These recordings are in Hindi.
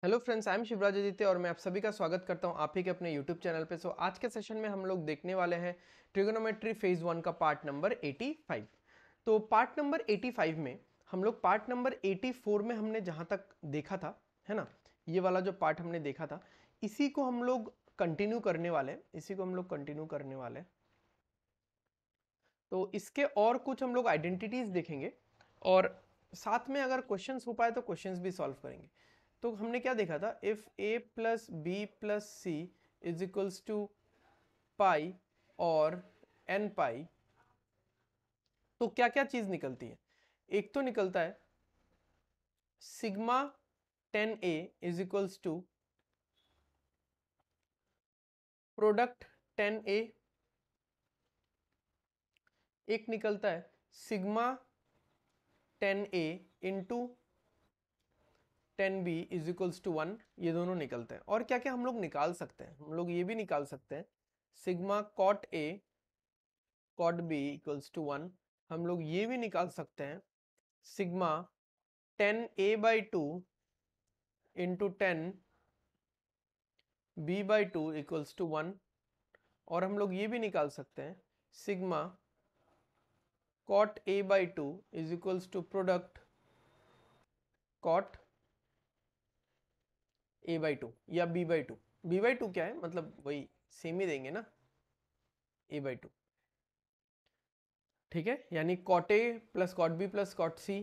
Hello friends, I am Shivraj Aditya और मैं आप सभी का स्वागत करता हूं आप ही के अपने यूट्यूब चैनल पे। सो आज के सेशन में हम लोग देखने वाले हैं ट्रिगोनोमेट्री फेज 1 का पार्ट नंबर 85। तो पार्ट नंबर 85 में हम लोग पार्ट नंबर 84 में हमने जहां तक देखा था, है ना, ये वाला जो पार्ट हमने देखा था इसी को हम लोग कंटिन्यू करने वाले हैं। तो इसके और कुछ हम लोग आइडेंटिटीज देखेंगे और साथ में अगर क्वेश्चंस हो पाए तो क्वेश्चंस भी सॉल्व करेंगे। तो हमने क्या देखा था, if a plus B plus C is equals to pi और n पाई, तो क्या क्या चीज निकलती है। एक तो निकलता है sigma 10a is equals to product 10a, एक निकलता है sigma 10a into 10b is equals to 1। ये दोनों निकलते हैं। और क्या क्या हम लोग निकाल सकते हैं, हम लोग ये भी निकाल सकते हैं sigma cot a cot b equals to 1। हम लोग ये भी निकाल सकते हैं sigma 10a by 2 into 10b by 2 equals to 1। और हम लोग ये भी निकाल सकते हैं sigma cot a by 2 is equals to product cot a by 2 या b बाई 2। b बाई 2 क्या है, मतलब वही सेम ही देंगे ना, a बाई 2। ठीक है, यानी cot A plus cot B plus cot C,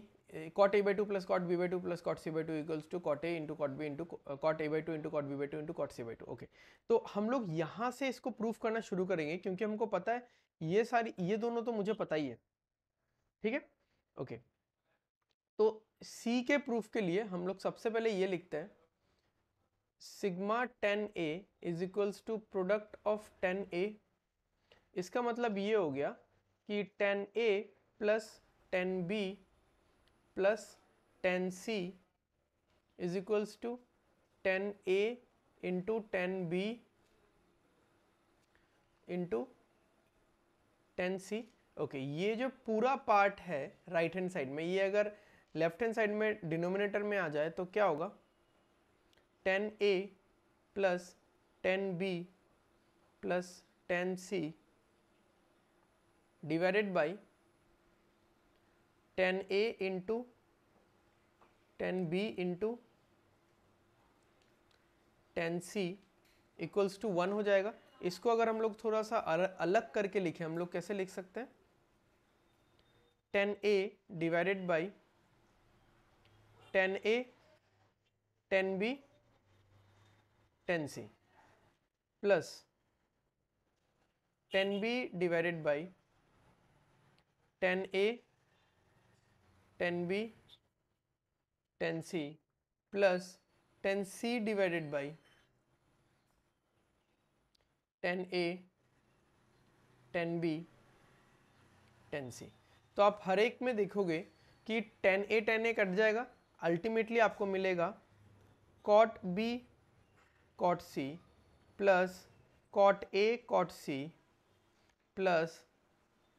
cot A by two plus cot B by two plus cot C by two equals to cot A into cot B into cot A by two into cot B by two into cot C by two. Okay, तो हम लोग यहाँ से इसको प्रूफ करना शुरू करेंगे क्योंकि हमको पता है ये दोनों तो मुझे पता ही है। ठीक है, ओके। तो सी के प्रूफ के लिए हम लोग सबसे पहले ये लिखते हैं sigma 10a is equals to product of 10a। इसका मतलब ये हो गया कि 10a plus 10b plus 10c is equals to 10a into 10b into 10c। Okay, ये जो पूरा पार्ट है राइट हैंड साइड में, ये अगर लेफ्ट हैंड साइड में डिनोमिनेटर में आ जाए तो क्या होगा, 10a plus 10b plus 10c divided by 10a into 10b into 10c equals to 1 हो जाएगा। इसको अगर हम लोग थोड़ा सा अलग करके लिखें, हम लोग कैसे लिख सकते हैं, 10a divided by 10a 10b 10c plus 10b divided by 10a 10b 10c plus 10c divided by 10a 10b 10c। तो आप हर एक में देखोगे कि 10a 10a कट जाएगा, अल्टीमेटली आपको मिलेगा cot b cot c plus cot a cot c plus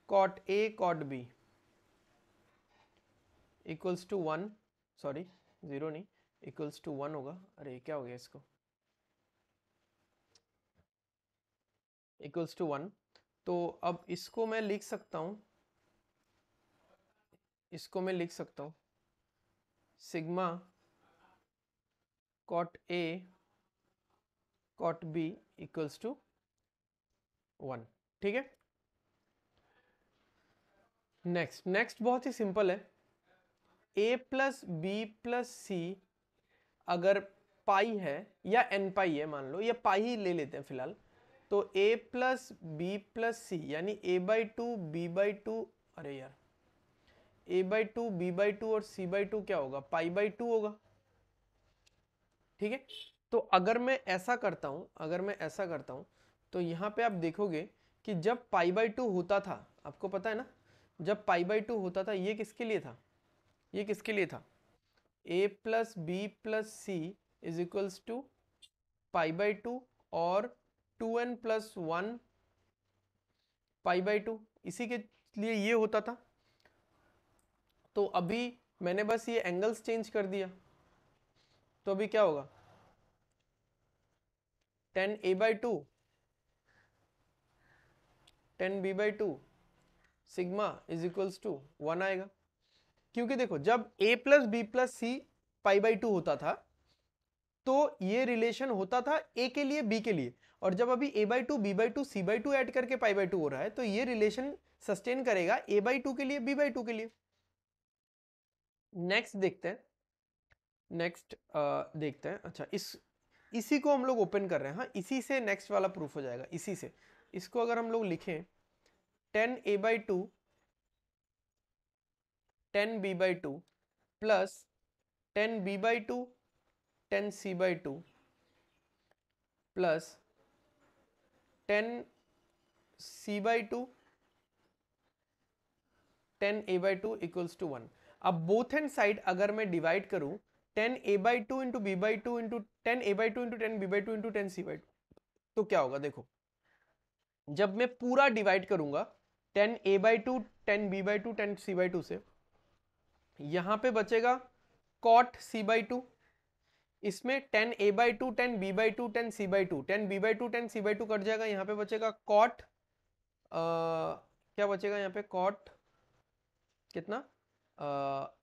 cot a cot b equals to 1, sorry 0 नहीं, इक्वल्स टू 1 होगा। अरे क्या हो गया इसको, इक्वल्स टू 1। तो अब इसको मैं लिख सकता हूँ, sigma cot a cot b equals to 1। ठीक है, नेक्स्ट बहुत ही सिंपल है, a plus B plus C अगर पाई है या n पाई है, मान लो, या पाई ही ले लेते हैं फिलहाल, तो a plus B plus C यानी a by two B by two, अरे यार a by two B by two और c बाई टू क्या होगा, पाई बाई टू होगा। ठीक है, तो अगर मैं ऐसा करता हूं तो यहाँ पे आप देखोगे कि जब पाई बाई टू होता था, आपको पता है ना, जब पाई बाई टू होता था ये किसके लिए था, a plus B plus C is equals to pi by two और 2n plus 1 pi by to, इसी के लिए ये होता था। तो अभी मैंने बस ये एंगल्स चेंज कर दिया, तो अभी क्या होगा, 10 a by two 10 b by two sigma is equals to 1 आएगा, क्योंकि देखो जब a plus B plus C pi by two होता था तो ये रिलेशन होता था a के लिए b के लिए, और जब अभी a by two B by two C by two add करके पाई बाई टू हो रहा है तो ये रिलेशन सस्टेन करेगा a बाई टू के लिए b बाई टू के लिए। नेक्स्ट देखते हैं, देखते हैं। अच्छा इसी को हम लोग ओपन कर रहे हैं, हाँ इसी से नेक्स्ट वाला प्रूफ हो जाएगा। इसी से इसको अगर हम लोग लिखें 10 a by two 10 b by two plus 10 b by two 10 c by two plus 10 c by two 10 a by two equals to 1। अब बोथ हैंड साइड अगर मैं डिवाइड करूं 10 a by two into B by two into 10 a by two into 10 b by two into 10 c by two, तो क्या होगा देखो, जब मैं पूरा डिवाइड करूंगा 10 a by two 10 b by two 10 c by to से, यहां पे बचेगा cot c बाई टू, इसमें 10 a by two 10 b by two 10 c by two 10 b by two 10 c by to cut जाएगा, यहाँ पे बचेगा cot क्या बचेगा यहाँ पे cot कितना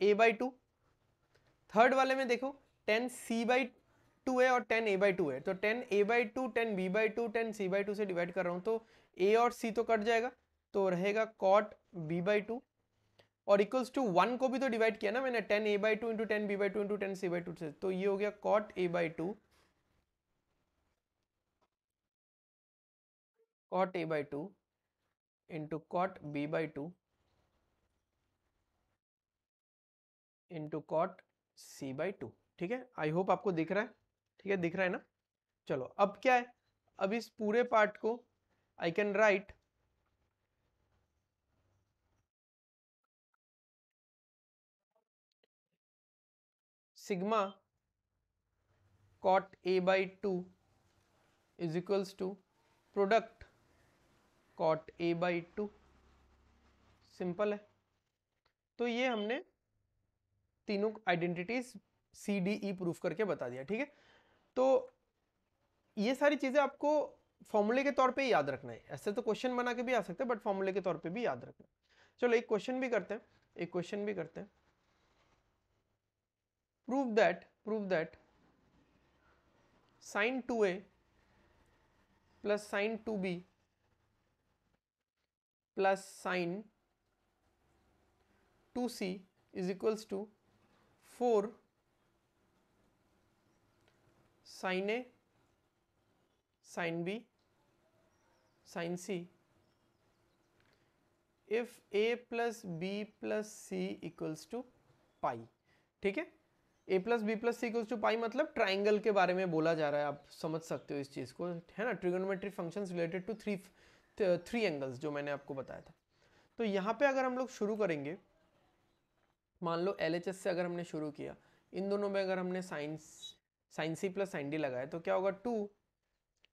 a बाई टू। थर्ड वाले में देखो 10 c बाई टू है और 10 a बाई टू है, तो 10 a by two 10 b by two 10 c by to से डिवाइड कर रहा हूँ तो a और c तो कट जाएगा, तो रहेगा cot b बाई टू, और इक्वल्स टू 1 को भी तो डिवाइड किया ना मैंने 10 a by two into 10 b by two into 10 c by to से, तो ये हो गया cot a by to cot a by two into cot b by two into cot c by to. ठीक है, आई होप आपको दिख रहा है, ठीक है दिख रहा है ना। चलो अब क्या है, अब इस पूरे पार्ट को I can write sigma cot a by two is equals to product cot a by two, simple है। तो ये हमने तीनों identities C D E proof करके बता दिया, ठीक है। तो ये सारी चीजें आपको फॉर्मूले के तौर पे याद रखना है, ऐसे तो क्वेश्चन बना के भी आ सकते हैं बट फॉर्मूले के तौर पे भी याद रखना है। चलो एक क्वेश्चन भी करते हैं, एक क्वेश्चन भी करते हैं। Prove that sin 2a plus sin 2b plus sin 2c is equals to 4 sin a sin b sin c if a plus b plus c equals to pi. ठीक है, a plus B plus C equals to pi मतलब ट्राइंगल के बारे में बोला जा रहा है, आप समझ सकते हो इस चीज को, है ना। Trigonometry functions related to three angles जो मैंने आपको बताया था। तो यहाँ पे अगर हम लोग शुरू करेंगे, मान लो LHS से अगर हमने शुरू किया, इन दोनों में अगर हमने sine C plus sine D लगाया तो क्या होगा 2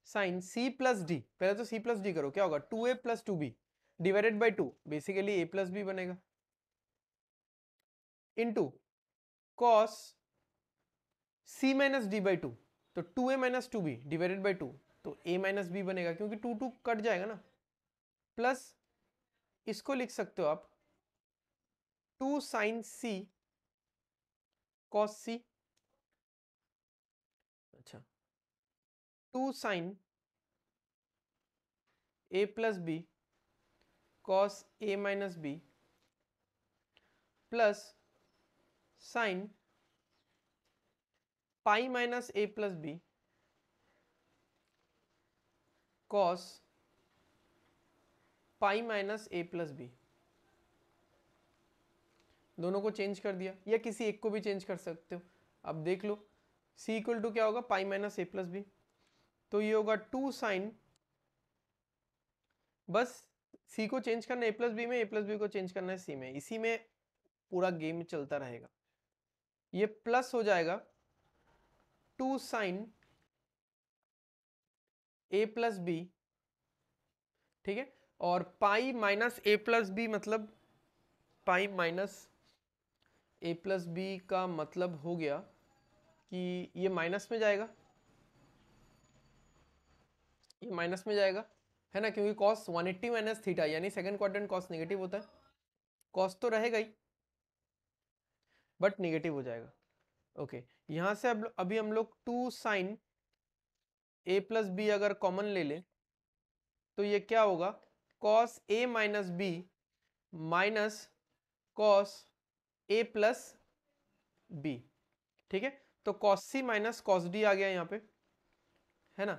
साइन सी प्लस डी, पहले तो सी प्लस डी करो, क्या होगा 2a प्लस 2b divided by 2, basically a plus B बनेगा, into cos c minus D by two, तो 2a minus 2b divided by 2, तो a माइनस बी बनेगा क्योंकि 2 2 कट जाएगा ना, प्लस इसको लिख सकते हो आप 2 साइन c कॉस c, अच्छा 2 sine a plus B cos a minus B plus sine pi minus a plus B cos pi minus a plus B. दोनों को चेंज कर दिया, या किसी एक को भी चेंज कर सकते हो, अब देख लो c इक्वल टू क्या होगा pi minus a plus B, तो ये होगा 2 साइन, बस c को चेंज करना है a प्लस बी में, a प्लस बी को चेंज करना है c में, इसी में पूरा गेम चलता रहेगा। ये प्लस हो जाएगा 2 साइन a प्लस बी, ठीक है, और pi minus a plus B मतलब pi minus a plus B का मतलब हो गया कि ये माइनस में जाएगा, ये माइनस में जाएगा, है ना, क्योंकि कॉस 180 माइनस थीटा यानी सेकंड क्वाड्रेंट कॉस नेगेटिव होता है, कॉस तो रहेगा ही बट नेगेटिव हो जाएगा। ओके, यहां से अब अभी हम लोग 2 साइन ए प्लस बी अगर कॉमन ले लें तो ये क्या होगा, cos A minus B minus cos A plus B. ठीक है, तो cos C minus cos D आ गया यहाँ पे, है ना,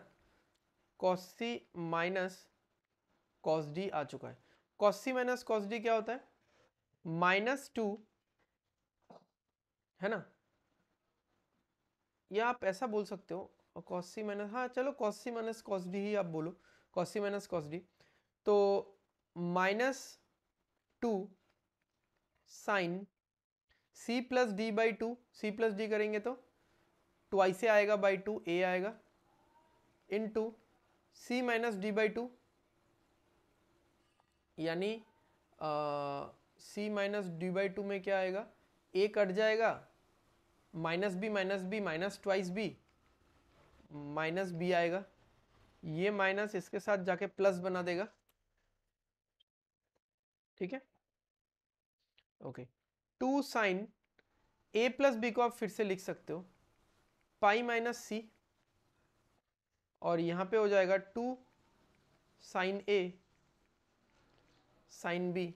cos C minus cos D आ चुका है। Cos C minus cos D क्या होता है, -2, है ना, या आप ऐसा बोल सकते हो कॉस सी माइनस, हाँ चलो cos C minus cos D ही आप बोलो, cos C minus cos D, तो -2 sine C plus D by 2, C plus D करेंगे तो ट्वाइस से आएगा बाई 2 ए आएगा, into C minus D by 2 यानी सी माइनस डी बाई 2 में क्या आएगा, ए कट जाएगा, minus B minus twice B minus B आएगा, ये माइनस इसके साथ जाके प्लस बना देगा। ठीक है, ओके, 2 साइन ए प्लस बी को आप फिर से लिख सकते हो पाई माइनस सी, और यहां पे हो जाएगा 2 sine A sine B.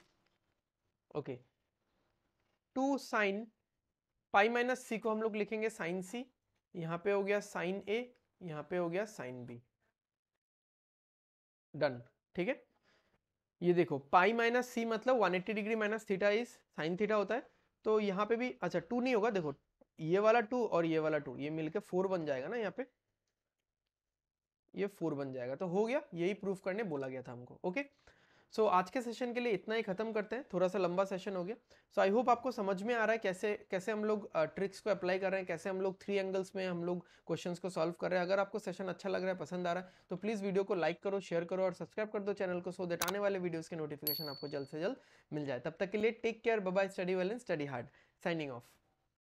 Okay, 2 sine pi minus C को हम लोग लिखेंगे साइन सी, यहां पे हो गया साइन ए, यहां पे हो गया साइन बी, डन। ठीक है, ये देखो पाई माइनस सी मतलब 180 degree minus theta is sine theta होता है, तो यहाँ पे भी अच्छा 2 नहीं होगा, देखो ये वाला 2 और ये वाला 2 ये मिलके 4 बन जाएगा ना, यहाँ पे ये 4 बन जाएगा, तो हो गया, यही प्रूफ करने बोला गया था हमको। ओके, सो आज के सेशन के लिए इतना ही खत्म करते हैं, थोड़ा सा लंबा सेशन हो गया। सो आई होप आपको समझ में आ रहा है कैसे कैसे हम लोग ट्रिक्स को अप्लाई कर रहे हैं, कैसे हम लोग 3 एंगल्स में हम लोग क्वेश्चंस को सॉल्व कर रहे हैं। अगर आपको सेशन अच्छा लग रहा है, पसंद आ रहा है, तो प्लीज़ वीडियो को लाइक करो, शेयर करो और सब्सक्राइब कर दो चैनल को, सो दैट आने वाले वीडियोज़ के नोटिफिकेशन आपको जल्द से जल्द मिल जाए। तब तक के लिए take care, bye bye, study well and study hard, signing of.